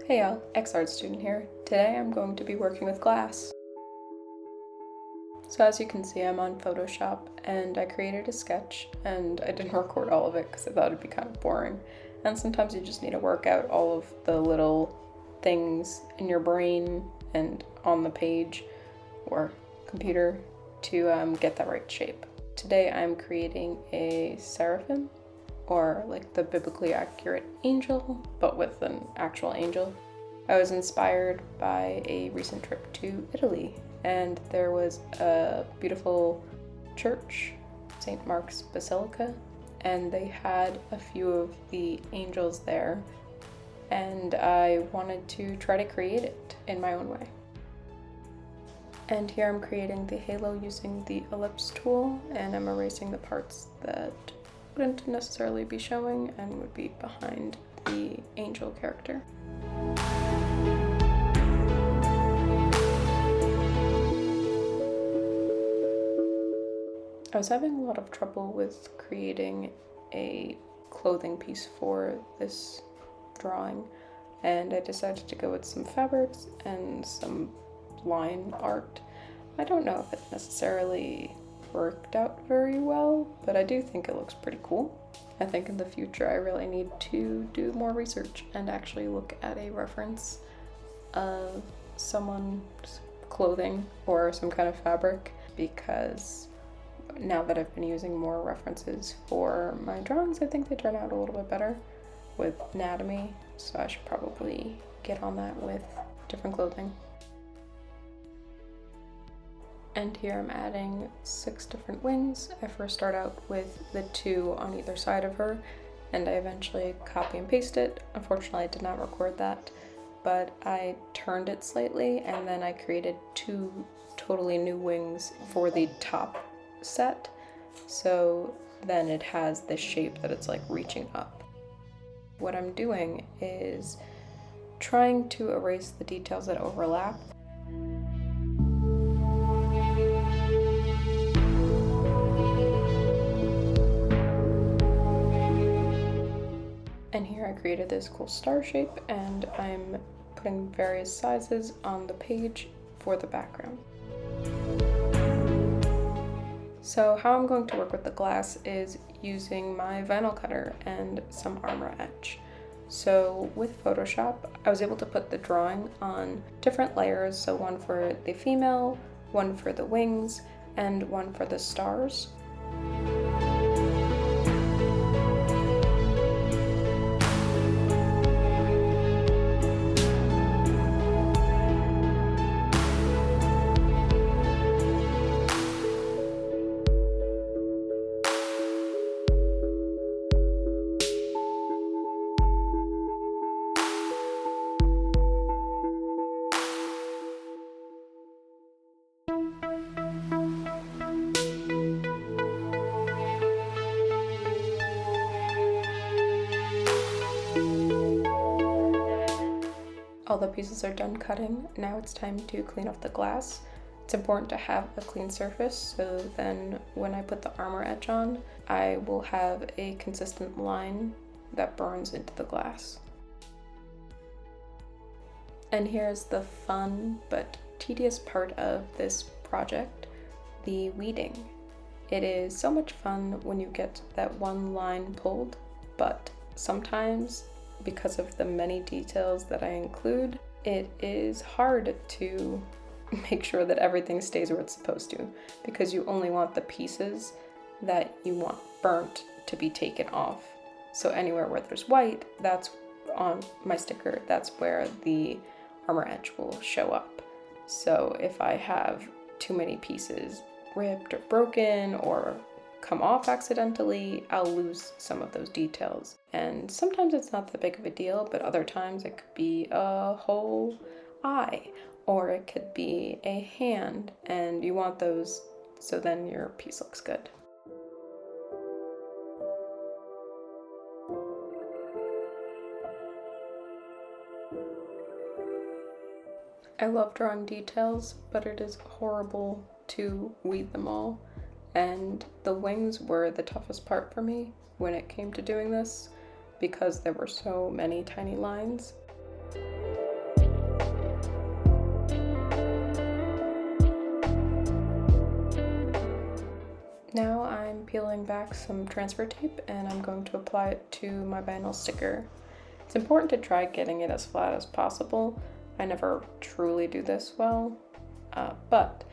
Hey y'all, X-Art student here. Today I'm going to be working with glass. So as you can see, I'm on Photoshop and I created a sketch and I didn't record all of it because I thought it'd be kind of boring. And sometimes you just need to work out all of the little things in your brain and on the page or computer to get that right shape. Today I'm creating a seraphim, or like the biblically accurate angel, but with an actual angel. I was inspired by a recent trip to Italy, and there was a beautiful church, St. Mark's Basilica, and they had a few of the angels there, and I wanted to try to create it in my own way. And here I'm creating the halo using the ellipse tool, and I'm erasing the parts that wouldn't necessarily be showing and would be behind the angel character. I was having a lot of trouble with creating a clothing piece for this drawing, and I decided to go with some fabrics and some line art. I don't know if it necessarily worked out very well, but I do think it looks pretty cool. I think in the future I really need to do more research and actually look at a reference of someone's clothing or some kind of fabric, because now that I've been using more references for my drawings, I think they turn out a little bit better with anatomy, so I should probably get on that with different clothing. And here I'm adding 6 different wings. I first start out with the 2 on either side of her, and I eventually copy and paste it. Unfortunately, I did not record that, but I turned it slightly, and then I created 2 totally new wings for the top set, so then it has this shape that it's like reaching up. What I'm doing is trying to erase the details that overlap. And here I created this cool star shape, and I'm putting various sizes on the page for the background. So how I'm going to work with the glass is using my vinyl cutter and some armour etch. So with Photoshop, I was able to put the drawing on different layers, so one for the female, one for the wings, and one for the stars. All the pieces are done cutting. Now it's time to clean off the glass. It's important to have a clean surface, so then when I put the armour etch on, I will have a consistent line that burns into the glass. And here's the fun but tedious part of this project, the weeding. It is so much fun when you get that one line pulled, but sometimes, because of the many details that I include, it is hard to make sure that everything stays where it's supposed to, because you only want the pieces that you want burnt to be taken off. So anywhere where there's white, that's on my sticker, that's where the armour etch will show up. So if I have too many pieces ripped or broken or come off accidentally, I'll lose some of those details. And sometimes it's not that big of a deal, but other times it could be a whole eye, or it could be a hand, and you want those so then your piece looks good. I love drawing details, but it is horrible to weed them all. And the wings were the toughest part for me when it came to doing this, because there were so many tiny lines. Now I'm peeling back some transfer tape and I'm going to apply it to my vinyl sticker. It's important to try getting it as flat as possible. I never truly do this well, but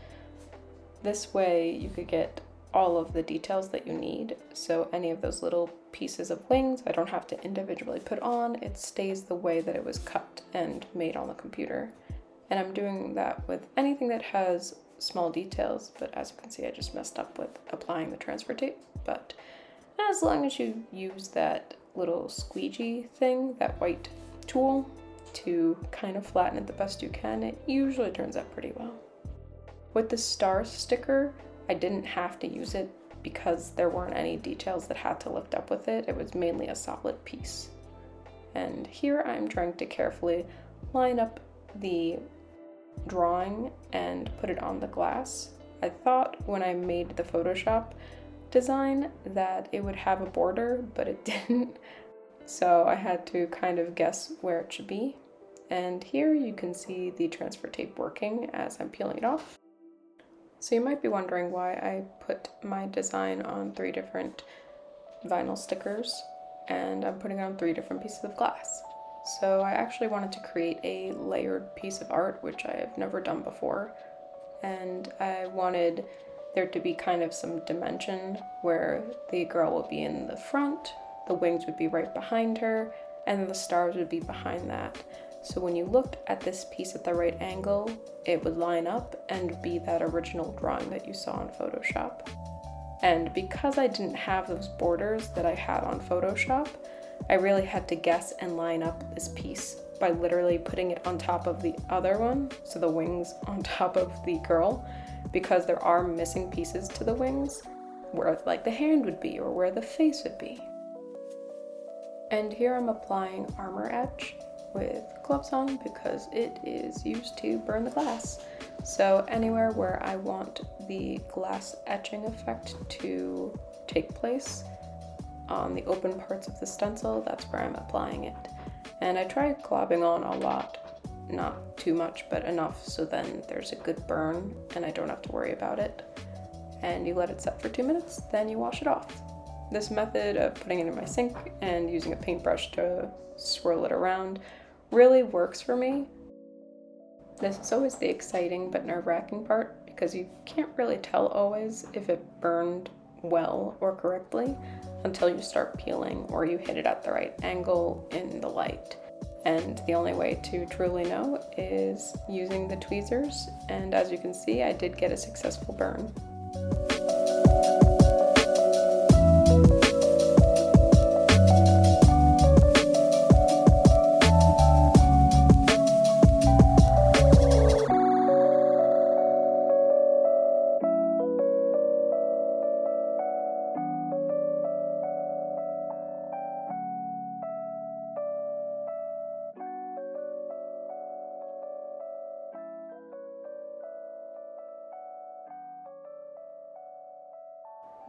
this way you could get all of the details that you need. So any of those little pieces of wings, I don't have to individually put on. It stays the way that it was cut and made on the computer. And I'm doing that with anything that has small details, but as you can see, I just messed up with applying the transfer tape. But as long as you use that little squeegee thing, that white tool, to kind of flatten it the best you can, it usually turns out pretty well. With the star sticker, I didn't have to use it because there weren't any details that had to lift up with it. It was mainly a solid piece. And here I'm trying to carefully line up the drawing and put it on the glass. I thought when I made the Photoshop design that it would have a border, but it didn't. So I had to kind of guess where it should be. And here you can see the transfer tape working as I'm peeling it off. So you might be wondering why I put my design on 3 different vinyl stickers and I'm putting it on 3 different pieces of glass. So I actually wanted to create a layered piece of art, which I have never done before. And I wanted there to be kind of some dimension where the girl would be in the front, the wings would be right behind her, and the stars would be behind that. So when you looked at this piece at the right angle, it would line up and be that original drawing that you saw in Photoshop. And because I didn't have those borders that I had on Photoshop, I really had to guess and line up this piece by literally putting it on top of the other one, so the wings on top of the girl, because there are missing pieces to the wings, where like the hand would be or where the face would be. And here I'm applying armour etch with gloves on because it is used to burn the glass. So anywhere where I want the glass etching effect to take place, on the open parts of the stencil, that's where I'm applying it. And I try globbing on a lot, not too much, but enough so then there's a good burn and I don't have to worry about it. And you let it set for 2 minutes, then you wash it off. This method of putting it in my sink and using a paintbrush to swirl it around really works for me. This is always the exciting but nerve-wracking part because you can't really tell always if it burned well or correctly until you start peeling or you hit it at the right angle in the light. And the only way to truly know is using the tweezers, and as you can see, I did get a successful burn.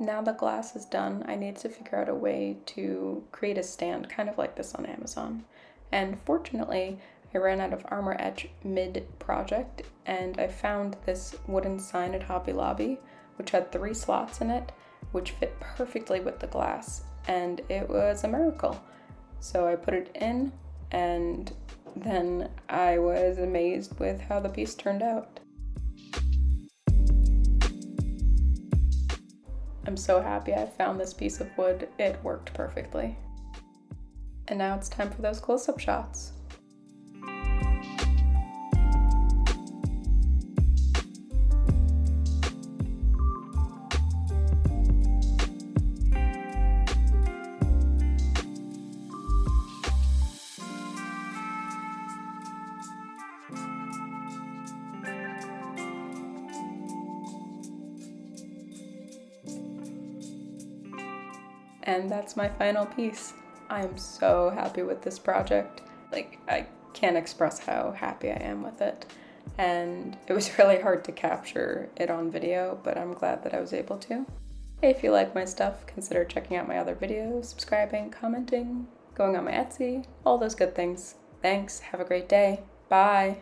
Now the glass is done, I need to figure out a way to create a stand kind of like this on Amazon. And fortunately, I ran out of armour etch mid-project and I found this wooden sign at Hobby Lobby, which had 3 slots in it, which fit perfectly with the glass, and it was a miracle. So I put it in, and then I was amazed with how the piece turned out. I'm so happy I found this piece of wood. It worked perfectly. And now it's time for those close-up shots. And that's my final piece. I am so happy with this project. I can't express how happy I am with it. And it was really hard to capture it on video, but I'm glad that I was able to. If you like my stuff, consider checking out my other videos, subscribing, commenting, going on my Etsy, all those good things. Thanks. Have a great day. Bye.